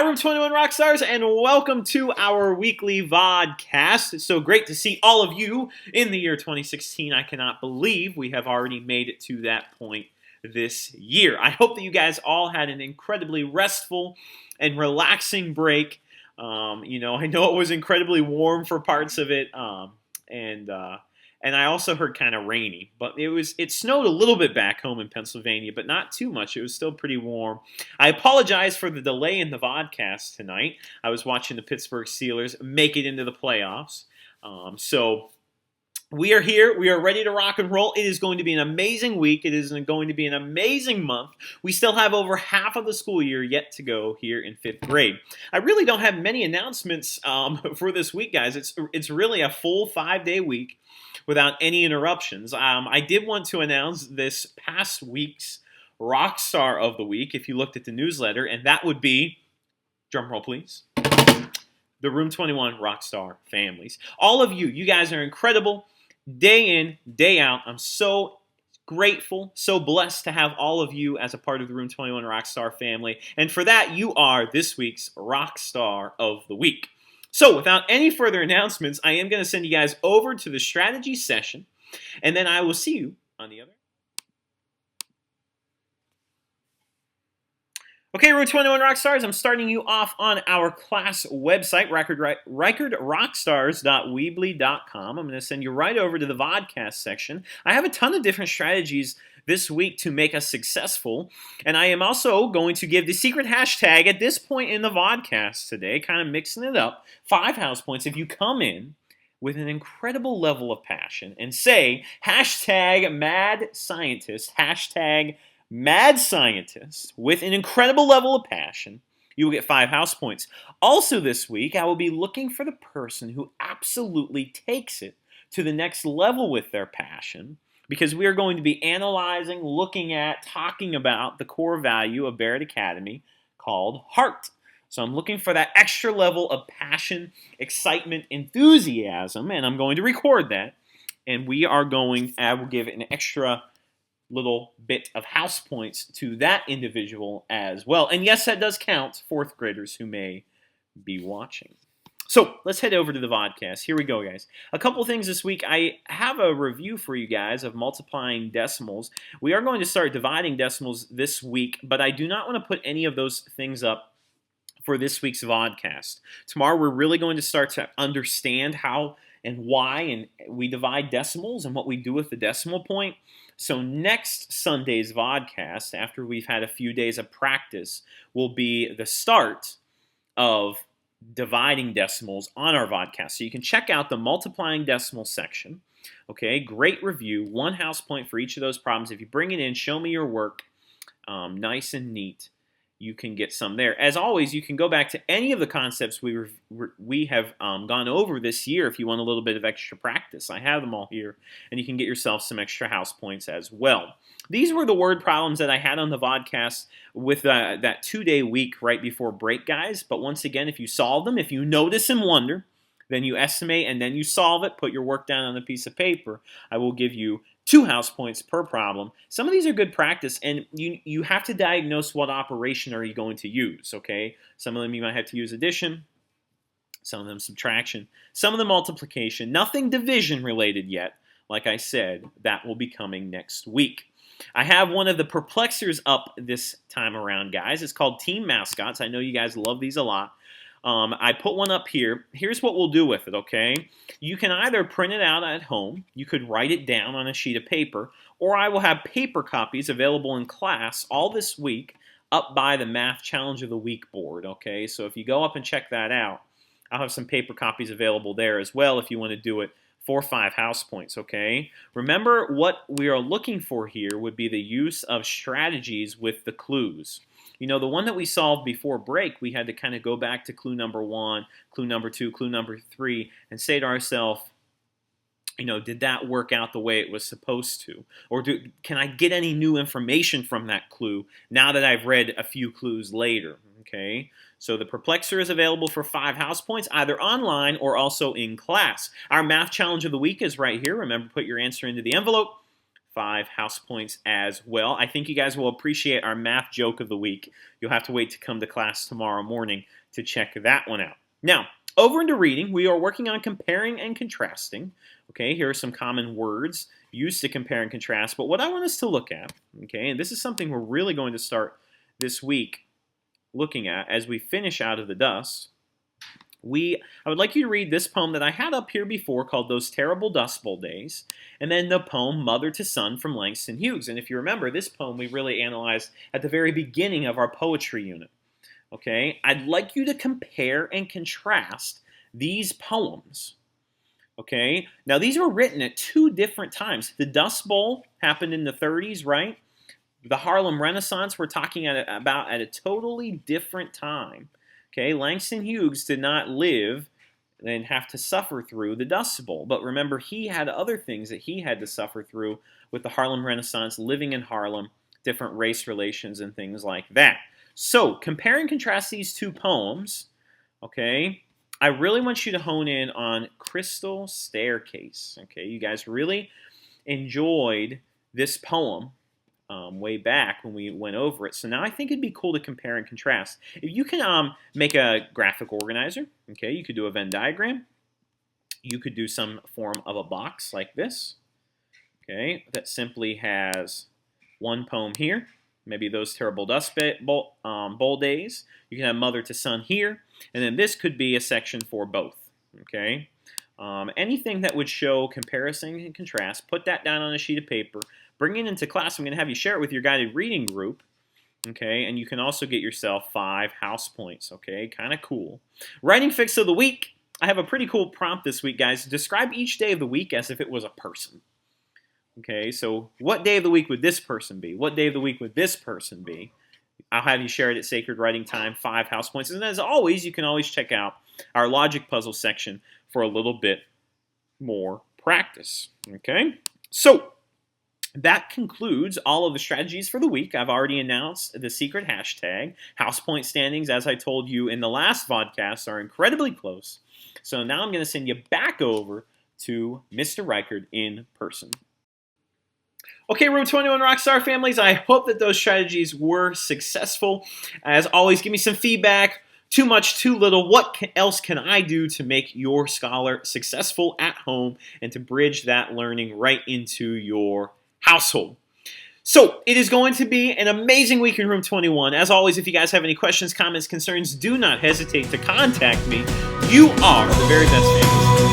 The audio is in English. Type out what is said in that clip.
Room 21 Rockstars, and welcome to our weekly VODCAST. It's so great to see all of you in the year 2016. I cannot believe we have already made it to that point this year. I hope that you guys all had an incredibly restful and relaxing break. I know it was incredibly warm for parts of it, and I also heard kind of rainy, but it snowed a little bit back home in Pennsylvania, but not too much. It was still pretty warm. I apologize for the delay in the vodcast tonight. I was watching the Pittsburgh Steelers make it into the playoffs. So we are here. We are ready to rock and roll. It is going to be an amazing week. It is going to be an amazing month. We still have over half of the school year yet to go here in 5th grade. I really don't have many announcements for this week, guys. It's really a full 5-day week without any interruptions. I did want to announce this past week's rock star of the week, if you looked at the newsletter, and that would be, drumroll please, the Room 21 Rockstar families. All of you guys are incredible. Day in, day out. I'm so grateful, so blessed to have all of you as a part of the Room 21 Rockstar family. And for that, you are this week's Rockstar of the Week. So without any further announcements, I am going to send you guys over to the strategy session, and then I will see you on the other. Okay, Room 21 Rockstars, I'm starting you off on our class website, recordrockstars.weebly.com. I'm going to send you right over to the VODCAST section. I have a ton of different strategies this week to make us successful, and I am also going to give the secret hashtag at this point in the VODCAST today, kind of mixing it up, 5 house points if you come in with an incredible level of passion and say hashtag mad scientist, hashtag mad scientist with an incredible level of passion. You will get 5 house points. Also this week, I will be looking for the person who absolutely takes it to the next level with their passion, because we are going to be analyzing, looking at, talking about the core value of Barrett Academy called heart. So I'm looking for that extra level of passion, excitement, enthusiasm, and I'm going to record that. And I will give an extra little bit of house points to that individual as well. And yes, that does count, 4th graders who may be watching. So let's head over to the VODCAST. Here we go, guys. A couple things this week. I have a review for you guys of multiplying decimals. We are going to start dividing decimals this week, but I do not want to put any of those things up for this week's VODCAST. Tomorrow we're really going to start to understand how and why and we divide decimals and what we do with the decimal point. So next Sunday's VODCAST, after we've had a few days of practice, will be the start of dividing decimals on our VODCAST. So you can check out the multiplying decimal section. Okay, great review. 1 house point for each of those problems. If you bring it in, show me your work, nice and neat, you can get some there. As always, you can go back to any of the concepts we have gone over this year if you want a little bit of extra practice. I have them all here, and you can get yourself some extra house points as well. These were the word problems that I had on the VODCAST with that 2-day week right before break, guys. But once again, if you solve them, if you notice and wonder, then you estimate and then you solve it, put your work down on a piece of paper. I will give you 2 house points per problem. Some of these are good practice, and you have to diagnose what operation are you going to use, okay? Some of them you might have to use addition, some of them subtraction, some of them multiplication. Nothing division related yet. Like I said, that will be coming next week. I have one of the perplexers up this time around, guys. It's called Team Mascots. I know you guys love these a lot. I put one up here. Here's what we'll do with it, okay? You can either print it out at home, you could write it down on a sheet of paper, or I will have paper copies available in class all this week up by the Math Challenge of the Week board, okay? So if you go up and check that out, I'll have some paper copies available there as well if you want to do it for 5 house points, okay? Remember, what we are looking for here would be the use of strategies with the clues. You know, the one that we solved before break, we had to kind of go back to clue number 1, clue number 2, clue number 3, and say to ourselves, you know, did that work out the way it was supposed to? Or can I get any new information from that clue now that I've read a few clues later? Okay, so the Perplexer is available for 5 house points, either online or also in class. Our Math Challenge of the Week is right here. Remember, put your answer into the envelope, 5 house points as well. I think you guys will appreciate our math joke of the week. You'll have to wait to come to class tomorrow morning to check that one out. Now, over into reading, we are working on comparing and contrasting. Okay, here are some common words used to compare and contrast. But what I want us to look at, okay, and this is something we're really going to start this week looking at as we finish Out of the Dust, I would like you to read this poem that I had up here before called Those Terrible Dust Bowl Days, and then the poem Mother to Son from Langston Hughes. And if you remember, this poem we really analyzed at the very beginning of our poetry unit. Okay, I'd like you to compare and contrast these poems. Okay, now these were written at 2 different times. The Dust Bowl happened in the 30s, right? The Harlem Renaissance we're talking about at a totally different time. Okay, Langston Hughes did not live and have to suffer through the Dust Bowl. But remember, he had other things that he had to suffer through with the Harlem Renaissance, living in Harlem, different race relations and things like that. So, compare and contrast these 2 poems, okay? I really want you to hone in on Crystal Staircase, okay? You guys really enjoyed this poem way back when we went over it. So now I think it'd be cool to compare and contrast. If you can make a graphic organizer, okay, you could do a Venn diagram. You could do some form of a box like this, okay, that simply has one poem here, maybe Those Terrible Dust Bowl Days. You can have Mother to Son here, and then this could be a section for both, okay? Anything that would show comparison and contrast, put that down on a sheet of paper, bring it into class. I'm going to have you share it with your guided reading group, okay? And you can also get yourself 5 house points, okay? Kind of cool. Writing fix of the week. I have a pretty cool prompt this week, guys. Describe each day of the week as if it was a person. Okay, so what day of the week would this person be? What day of the week would this person be? I'll have you share it at Sacred Writing Time, 5 house points. And as always, you can always check out our logic puzzle section for a little bit more practice. Okay, so that concludes all of the strategies for the week. I've already announced the secret hashtag. House point standings, as I told you in the last VODCAST, are incredibly close. So now I'm going to send you back over to Mr. Reichard in person. Okay, Room 21 Rockstar families, I hope that those strategies were successful. As always, give me some feedback. Too much, too little. What else can I do to make your scholar successful at home and to bridge that learning right into your household? So, it is going to be an amazing week in Room 21. As always, if you guys have any questions, comments, concerns, do not hesitate to contact me. You are the very best families.